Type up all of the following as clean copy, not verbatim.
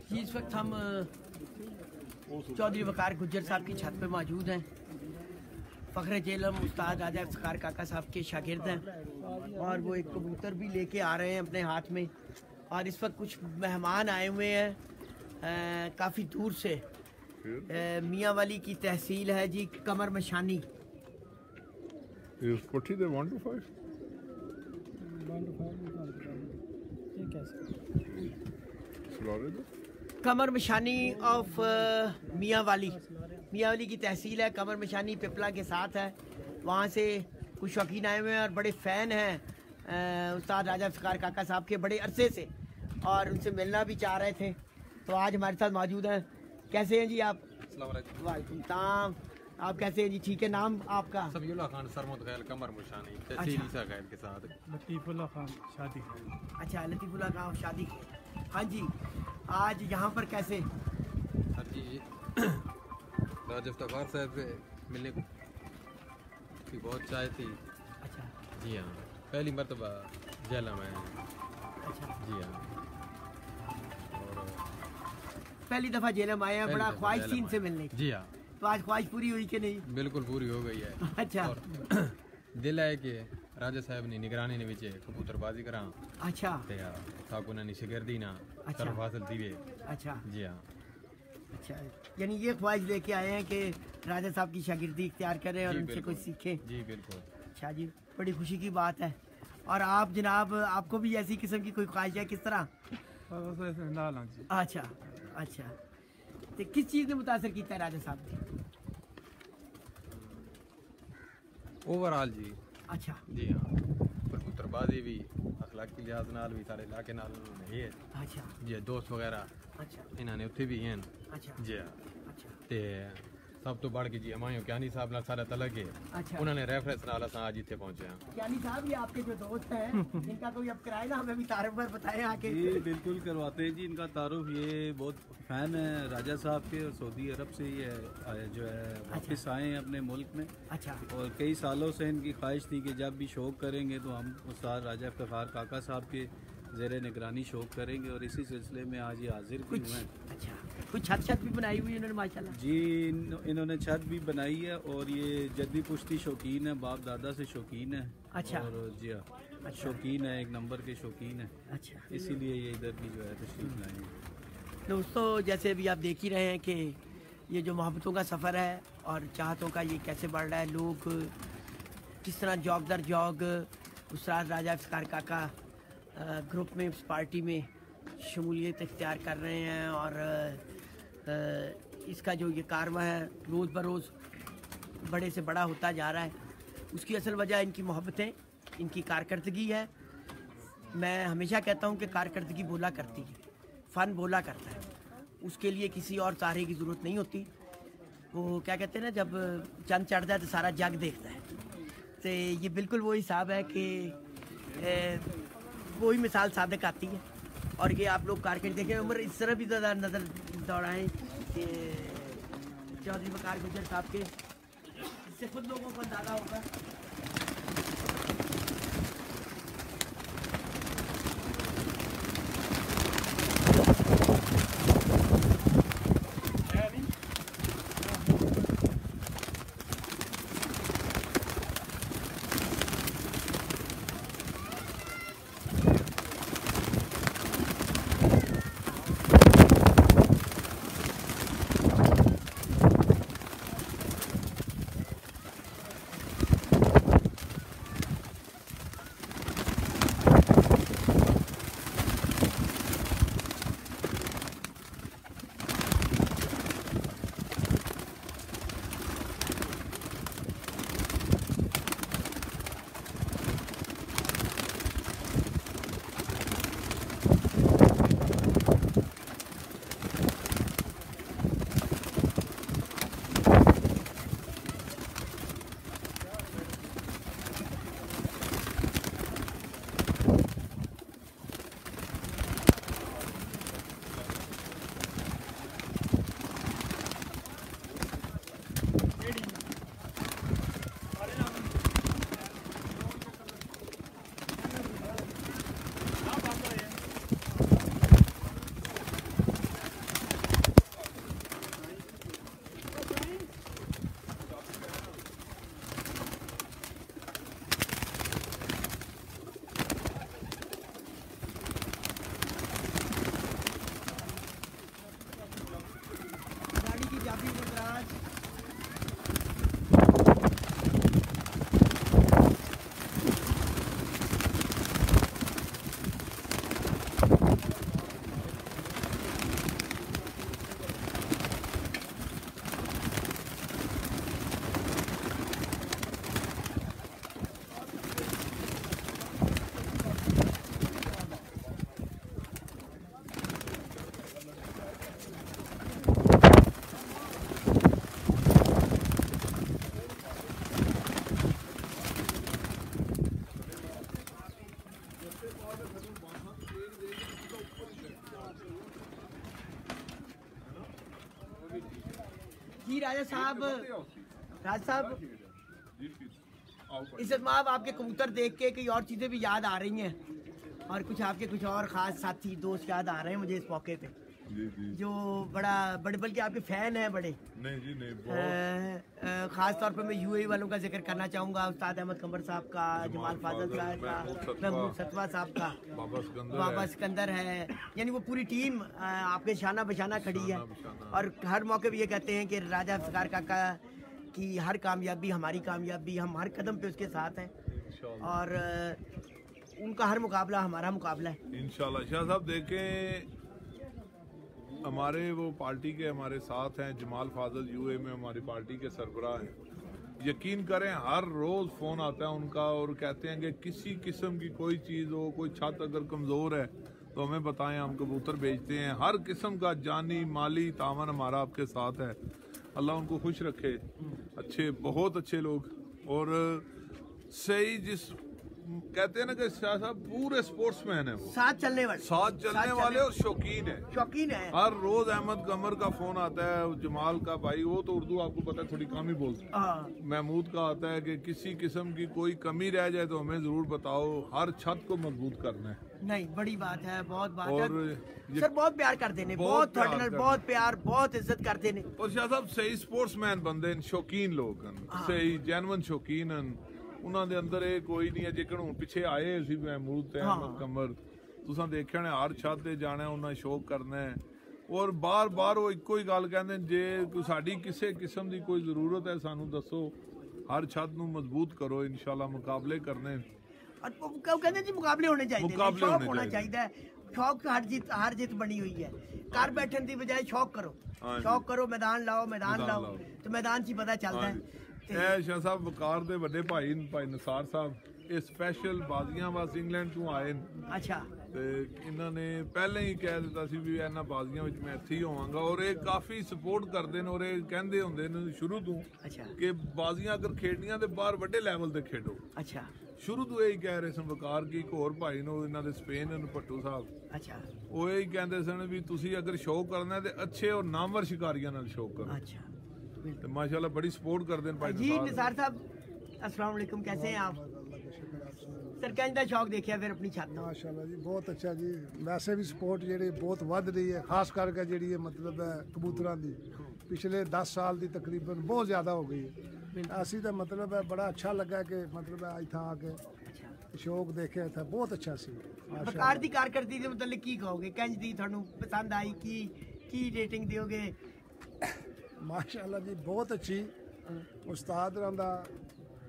जी इस वक्त हम चौधरी वकार गुज्जर साहब की छत पे मौजूद हैं। फ़ख्र जेलम उस्ताद राजा इफ्तिखार काका साहब के शागिर्द हैं और वो एक कबूतर भी लेके आ रहे हैं अपने हाथ में। और इस वक्त कुछ मेहमान आए हुए हैं काफ़ी दूर से। मियाँ वाली की तहसील है जी कमर मशानी। कमर मशानी ऑफ मियाँ वाली की तहसील है। कमर मशानी पिपला के साथ है। वहाँ से कुछ शौकीन आए हुए हैं और बड़े फ़ैन हैं उस्ताद राजा इफ्तिखार काका साहब के बड़े अरसे से, और उनसे मिलना भी चाह रहे थे। तो आज हमारे साथ मौजूद हैं। कैसे हैं जी आप? वालेकुम सलाम। आप कैसे हैं जी? ठीक है। नाम आपका? सबीउल्लाह खान सरमद खैल कमर मुशानी तहसील ईसा खैल के साथ। लतीफ़ुल्लाह खान शादी। अच्छा, लतीफ़ुल्लाह खान शादी। हाँ जी, आज यहाँ पर कैसे? सर जी राजा इफ्तिखार साहब से मिलने की बहुत चाह थी। अच्छा जी हाँ, पहली मरतबा जेला में। अच्छा जी हाँ, और पहली दफ़ा जेल में आए हैं। बड़ा ख्वाहिश थी इनसे मिलने की। जी हाँ, तो आज ख्वाहिश पूरी हुई कि नहीं? बिल्कुल पूरी हो गई है। अच्छा। और दिल है कि राजा साहब ने निगरानी ने विच कबूतरबाजी करा। अच्छा ताकि उन्होंने शिगिर्दी ना अच्छा। तरफ हासिल थी। अच्छा जी हाँ, अच्छा, यानी ये ख्वाहिश लेके आए हैं कि राजा साहब की शागिर्दी इख्तियार करें और जी उनसे बिल्कुल। कुछ सीखें। जी बिल्कुल। अच्छा जी, बड़ी खुशी की बात है। और आप जनाब, आपको भी ऐसी किस्म की कोई ख्वाहिश है? किस तरह? अच्छा अच्छा, तो किस चीज़ ने मुतासर किया है राजा साहब की? ओवरऑल जी। अच्छा जी हाँ, कबूतरबाजी भी अखलाकी लिहाज नाल भी सारे इलाके नाल नहीं है। अच्छा जी दोस्त वगैरह अच्छा इन्होंने उत्थे भी हैं। अच्छा जी हाँ, अच्छा ते सब तो बढ़ के जी हमायूं क्यानी साहब नाल सारा तलक है। अच्छा। उन्होंने रेफरेंस नाल असां आज इत्थे पहुंचे हैं। यानी साहब ये आपके जो दोस्त हैं इनका कोई अब कराए ना, हमें भी तारुफ पर बताएं आके। जी बिल्कुल करवाते हैं जी इनका तारुफ। ये बहुत फ़ैन है राजा साहब के और सऊदी अरब से ये जो है वापस आए हैं अपने मुल्क में। अच्छा और कई सालों से इनकी ख्वाहिश थी कि जब भी शौक करेंगे तो हम उस्ताद राजा इफ्तिखार काका साहब के ज़ेरे निगरानी शौक करेंगे, और इसी सिलसिले में आज ये हाजिर भी हुए हैं। अच्छा, कुछ छत भी बनाई हुई है इन्होंने माशाल्लाह। जी इन्होंने छत भी बनाई है और ये जद्दी पुश्ती शौकीन है, बाप दादा से शौकीन है। अच्छा। और जी हाँ, शौकीन है, एक नंबर के शौकीन है। अच्छा, इसीलिए ये इधर की जो है तशरीफ लाई है। दोस्तों जैसे अभी आप देख ही रहे हैं कि ये जो मोहब्बतों का सफ़र है और चाहतों का ये कैसे बढ़ रहा है। लोग किस तरह जॉग दर जॉग उस्ताद राजा इफ्तिखार काका ग्रुप में, इस पार्टी में शमूलियत इख्तियार कर रहे हैं। और इसका जो ये कारवा है रोज़ बरोज़ बड़े से बड़ा होता जा रहा है। उसकी असल वजह इनकी मोहब्बतें, इनकी कारकर्दगी है। मैं हमेशा कहता हूँ कि कारकर्दगी बोला करती है, फ़न बोला करता है। उसके लिए किसी और सहारे की ज़रूरत नहीं होती। वो क्या कहते हैं ना, जब चंद चढ़ जाए तो सारा जग देखता है। तो ये बिल्कुल वो हिसाब है कि वही मिसाल सादक आती है। और ये आप लोग कारकर्दगी देखें, उम्र इस तरह भी ज़्यादा नज़र दौड़ाएँ कि चौधरी वकार गुज्जर साहब के, इससे खुद लोगों को अंदाज़ा होगा। जी राजा साहब इज्जत माब आपके कबूतर देख के कई और चीज़ें भी याद आ रही हैं और कुछ आपके कुछ और ख़ास साथी दोस्त याद आ रहे हैं मुझे इस मौके पे जो बड़ा बड़े बल्कि आपके फ़ैन हैं बड़े। नहीं जी नहीं, ख़ास तौर पे मैं यूएई वालों का जिक्र करना चाहूँगा, उस्ताद अहमद कमर साहब का, जमाल फाजल साहब का, महमूद सतवा साहब का, बाबा सिकंदर है, यानी वो पूरी टीम आपके शाना बशाना खड़ी है और हर मौके पे ये कहते हैं कि राजा इफ्तिखार काका की हर कामयाबी हमारी कामयाबी, हम हर कदम पे उसके साथ हैं और उनका हर मुकाबला हमारा मुकाबला है इंशाल्लाह। शाह साहब देखें, हमारे वो पार्टी के हमारे साथ हैं, जमाल फाजल यूए में हमारी पार्टी के सरबराह हैं। यकीन करें हर रोज़ फ़ोन आता है उनका और कहते हैं कि किसी किस्म की कोई चीज़ हो, कोई छत अगर कमज़ोर है तो हमें बताएं, हम कबूतर बेचते हैं। हर किस्म का जानी माली तावन हमारा आपके साथ है। अल्लाह उनको खुश रखे। अच्छे, बहुत अच्छे लोग और सही जिस कहते हैं ना कि शाह साहब पूरे स्पोर्ट्समैन है, वो साथ चलने वाले और शौकीन है। हर रोज अहमद कमर का फोन आता है, जमाल का भाई वो तो उर्दू आपको पता है थोड़ी कम ही बोलते हैं, महमूद का आता है कि किसी किस्म की कोई कमी रह जाए तो हमें जरूर बताओ, हर छत को मजबूत करना है। नहीं बड़ी बात है, बहुत बात और है सर, बहुत प्यार करते हैं, बहुत बहुत प्यार, बहुत इज्जत करते हैं। और शाह साहब सही स्पोर्ट्समैन बंदे, शौकीन लोग सही जैनवन शौकीन, उन्होंने अंदर ਇਹ ਕੋਈ ਨਹੀਂ ਹੈ। ਜੇਕਰ ਹੁਣ ਪਿੱਛੇ ਆਏ ਸੀ ਮਹਿਮੂਦ ਤੇ ਅਹਿਮਦ ਕਮਰ, ਤੁਸੀਂ ਦੇਖਿਆ ਨੇ ਹਰ ਛੱਤ ਤੇ ਜਾਣਾ, ਉਹਨਾਂ ਸ਼ੌਕ ਕਰਨਾ ਹੈ ਔਰ ਬਾਰ-ਬਾਰ ਉਹ ਇੱਕੋ ਹੀ ਗੱਲ ਕਹਿੰਦੇ, ਜੇ ਸਾਡੀ ਕਿਸੇ ਕਿਸਮ ਦੀ ਕੋਈ ਜ਼ਰੂਰਤ ਹੈ ਸਾਨੂੰ ਦੱਸੋ, ਹਰ ਛੱਤ ਨੂੰ ਮਜ਼ਬੂਤ ਕਰੋ, ਇਨਸ਼ਾਅੱਲਾ ਮੁਕਾਬਲੇ ਕਰਨੇ। ਕਹਿੰਦੇ ਜੀ ਮੁਕਾਬਲੇ ਹੋਣੇ ਚਾਹੀਦੇ, ਸ਼ੌਕ ਹੋਣਾ ਚਾਹੀਦਾ ਹੈ। ਸ਼ੌਕ ਹਰ ਜਿੱਤ ਬਣੀ ਹੋਈ ਹੈ, ਘਰ ਬੈਠਣ ਦੀ ਬਜਾਏ ਸ਼ੌਕ ਕਰੋ, ਮੈਦਾਨ ਲਾਓ ਤੇ ਮੈਦਾਨ 'ਚ ਹੀ ਪਤਾ ਚੱਲਦਾ ਹੈ। ਇਹ ਸ਼ਾਹ ਸਾਹਿਬ ਵਕਾਰ ਦੇ ਵੱਡੇ ਭਾਈ ਨਸਾਰ ਸਾਹਿਬ, ਇਹ ਸਪੈਸ਼ਲ ਬਾਜ਼ੀਆਂ ਵਾਸਤੇ ਇੰਗਲੈਂਡ ਤੋਂ ਆਏ ਨੇ। ਅੱਛਾ। ਤੇ ਇਹਨਾਂ ਨੇ ਪਹਿਲਾਂ ਹੀ ਕਹਿ ਦਿੱਤਾ ਸੀ ਵੀ ਇਹਨਾਂ ਬਾਜ਼ੀਆਂ ਵਿੱਚ ਮੈਂ ਇੱਥੇ ਹੀ ਹੋਵਾਂਗਾ ਔਰ ਇਹ ਕਾਫੀ ਸਪੋਰਟ ਕਰਦੇ ਨੇ ਔਰ ਇਹ ਕਹਿੰਦੇ ਹੁੰਦੇ ਨੇ ਸ਼ੁਰੂ ਤੋਂ ਕਿ ਬਾਜ਼ੀਆਂ ਅਗਰ ਖੇਡਣੀਆਂ ਤੇ ਬਾਹਰ ਵੱਡੇ ਲੈਵਲ ਤੇ ਖੇਡੋ। ਅੱਛਾ। ਸ਼ੁਰੂ ਤੋਂ ਇਹੀ ਕਹਿ ਰਹੇ ਸਨ ਵਕਾਰ ਕੀ, ਇੱਕ ਹੋਰ ਭਾਈ ਨੂੰ ਇਹਨਾਂ ਦੇ ਸਪੇਨ ਨੂੰ ਭੱਟੂ ਸਾਹਿਬ, ਅੱਛਾ, ਉਹ ਇਹੀ ਕਹਿੰਦੇ ਸਨ ਵੀ ਤੁਸੀਂ ਅਗਰ ਸ਼ੌਕ ਕਰਨਾ ਤੇ ਅੱਛੇ ਔਰ ਨਾਮਵਰ ਸ਼ਿਕਾਰੀਆਂ ਨਾਲ ਸ਼ੌਕ ਕਰੋ। अच्छा, तो माशाल्लाह बड़ी सपोर्ट करते हैं भाई जी। निसार साहब अस्सलाम वालेकुम, कैसे हैं आप? सर कहने शौक देखिए फिर अपनी छत। माशाल्लाह जी, बहुत अच्छा जी। वैसे भी सपोर्ट जी बहुत वध रही है, खास करके जी मतलब है कबूतरों की पिछले 10 साल की तकरीबन बहुत ज़्यादा हो गई है। असी तो मतलब है बड़ा अच्छा लगा कि मतलब है इतना आके शौक देखे था, बहुत अच्छा सी। वकार दी कारकर्दगी दे मुतल्लिक की कहोगे, कंज दी थानू पसंद आई, की रेटिंग दोगे? माशाल्लाह जी बहुत अच्छी। उस्ताद दा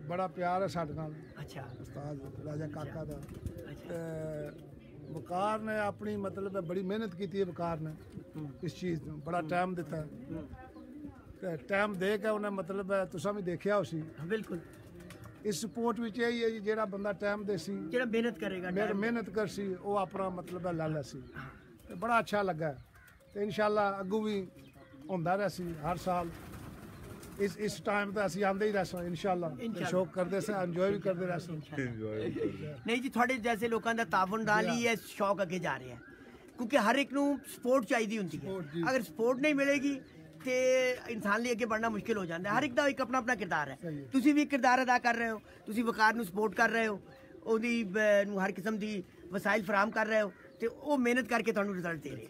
बड़ा प्यार है साडे नाल। अच्छा। उस्ताद राजा काका दा वकार ने अपनी मतलब बड़ी मेहनत की है। वकार ने इस चीज़ में बड़ा टाइम दिता है, टाइम दे के उन्हें मतलब तुसा भी देखिया उसी। बिल्कुल। इस स्पोर्ट में यही है जी, जेड़ा बंदा टाइम देसी, जेड़ा मेहनत करेगा, मेहनत करसी, वो अपना मतलब ला लैसी। बड़ा अच्छा लगा तो इंशाल्लाह अगू भी ਹੁੰਦਾ ਰਹਿਸੀ ਹਰ ਸਾਲ ਇਸ ਟਾਈਮ ਤੇ ਅਸੀਂ ਆਂਦੇ ਹੀ ਰਹਿਸਾਂ ਇਨਸ਼ਾਅੱਲਾ। ਸ਼ੌਕ ਕਰਦੇ ਸਾਂ, ਇੰਜੋਏ ਵੀ ਕਰਦੇ ਰਹਿਸਾਂ। ਨਹੀਂ ਜੀ, ਤੁਹਾਡੇ ਜੈਸੇ ਲੋਕਾਂ ਦਾ ਤਾਵਨ ਨਾਲ ਹੀ ਇਹ ਸ਼ੌਕ ਅੱਗੇ ਜਾ ਰਿਹਾ ਹੈ, ਕਿਉਂਕਿ ਹਰ ਇੱਕ ਨੂੰ ਸਪੋਰਟ ਚਾਹੀਦੀ ਹੁੰਦੀ ਹੈ। ਅਗਰ ਸਪੋਰਟ ਨਹੀਂ ਮਿਲੇਗੀ ਤੇ ਇਨਸਾਨ ਲਈ ਅੱਗੇ बढ़ना ਮੁਸ਼ਕਿਲ ਹੋ ਜਾਂਦਾ ਹੈ। ਹਰ ਇੱਕ ਦਾ ਇੱਕ ਆਪਣਾ ਕਿਰਦਾਰ ਹੈ। ਤੁਸੀਂ ਵੀ ਕਿਰਦਾਰ ਅਦਾ ਕਰ ਰਹੇ ਹੋ, ਤੁਸੀਂ ਵਕਾਰ ਨੂੰ ਸਪੋਰਟ ਕਰ ਰਹੇ ਹੋ, ਉਹਦੀ ਨੂੰ ਹਰ ਕਿਸਮ ਦੀ ਵਸਾਇਲ ਫਰਾਹਮ ਕਰ ਰਹੇ ਹੋ ਤੇ ਉਹ ਮਿਹਨਤ ਕਰਕੇ ਤੁਹਾਨੂੰ ਰਿਜ਼ਲਟ ਦੇ ਰਹੇ।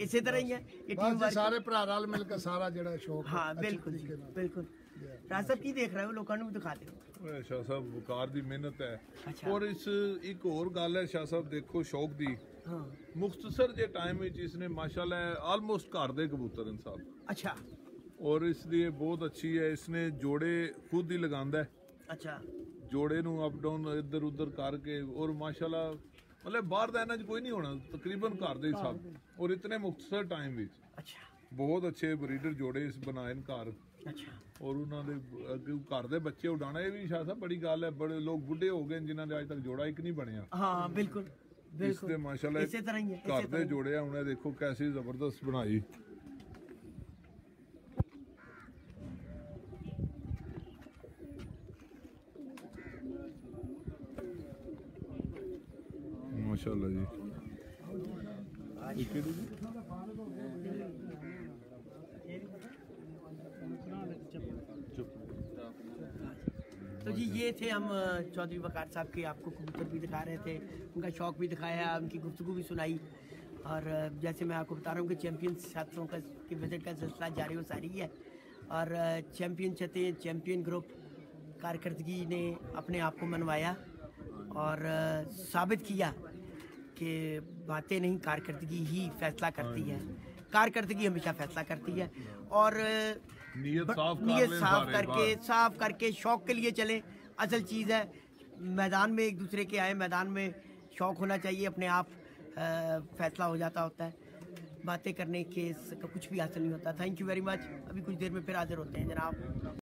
ਇਸੇ ਤਰ੍ਹਾਂ ਹੀ ਹੈ ਇਹ ਟੀਮ ਵਰਕ, ਸਾਰੇ ਭਰਾ ਰਲ ਮਿਲ ਕੇ ਸਾਰਾ ਜਿਹੜਾ ਸ਼ੌਕ। ਹਾਂ ਬਿਲकुल ਬਿਲकुल। ਰਾਜ ਸਾਹਿਬ ਕੀ ਦੇਖ ਰਹੇ ਹੋ, ਲੋਕਾਂ ਨੂੰ ਵੀ ਦਿਖਾ ਦਿਓ। ਸ਼ਾਹ ਸਾਹਿਬ ਵਕਾਰ ਦੀ ਮਿਹਨਤ ਹੈ ਔਰ ਇਸ ਇੱਕ ਹੋਰ ਗੱਲ ਹੈ ਸ਼ਾਹ ਸਾਹਿਬ, ਦੇਖੋ ਸ਼ੌਕ ਦੀ ਮੁਖਤਸਰ ਜੇ ਟਾਈਮ ਵਿੱਚ ਇਸਨੇ ਮਾਸ਼ਾਅੱਲਾ ਆਲਮੋਸਟ ਘਰ ਦੇ ਕਬੂਤਰ ਹਨ ਸਾਹਿਬ। ਅੱਛਾ। ਔਰ ਇਸ ਲਈ ਬਹੁਤ ਅੱਛੀ ਹੈ, ਇਸਨੇ ਜੋੜੇ ਖੁਦ ਹੀ ਲਗਾਉਂਦਾ ਹੈ। ਅੱਛਾ। ਜੋੜੇ ਨੂੰ ਅਪ ਡਾਊਨ ਇੱਧਰ ਉੱਧਰ ਕਰਕੇ ਔਰ ਮਾਸ਼ਾਅੱਲਾ मतलब बाहर का इन्ना कोई नहीं होना, तकरीबन घर दे सब और इतने मुख्तसर टाइम विच। अच्छा। बहुत अच्छे ब्रीडर जोड़े इस बनाए घर। अच्छा। और उन्होंने घर दे बच्चे उड़ाना, ये भी शाह साहब बड़ी गल है। बड़े लोग बुढ़े हो गए जिन्होंने आज तक जोड़ा एक नहीं बनया। हाँ बिल्कुल बिल्कुल। माशाल्लाह इसी तरह ही है, घर दे जोड़े उन्हें देखो कैसी जबरदस्त बनाई। माशाल्लाह जी। तो जी ये थे हम चौधरी वकार साहब के, आपको कबूतर भी दिखा रहे थे, उनका शौक़ भी दिखाया, उनकी गुफ्तगू भी सुनाई। और जैसे मैं आपको बता रहा हूँ कि चैम्पियन छात्रों का के विजिट का सिलसिला जारी व सारी है। और चैम्पियन छतें, चैम्पियन ग्रुप कारकर्दगी ने अपने आप को मनवाया और साबित किया कि बातें नहीं, कारकर्दगी ही फैसला करती है। कारकर्दगी हमेशा फैसला करती है। और नीयत साफ करके शौक़ के लिए चलें, असल चीज़ है। मैदान में एक दूसरे के आए, मैदान में शौक़ होना चाहिए, अपने आप फैसला हो जाता होता है। बातें करने के कुछ भी हासिल नहीं होता। Thank you very much. अभी कुछ देर में फिर हाजिर होते हैं जनाब।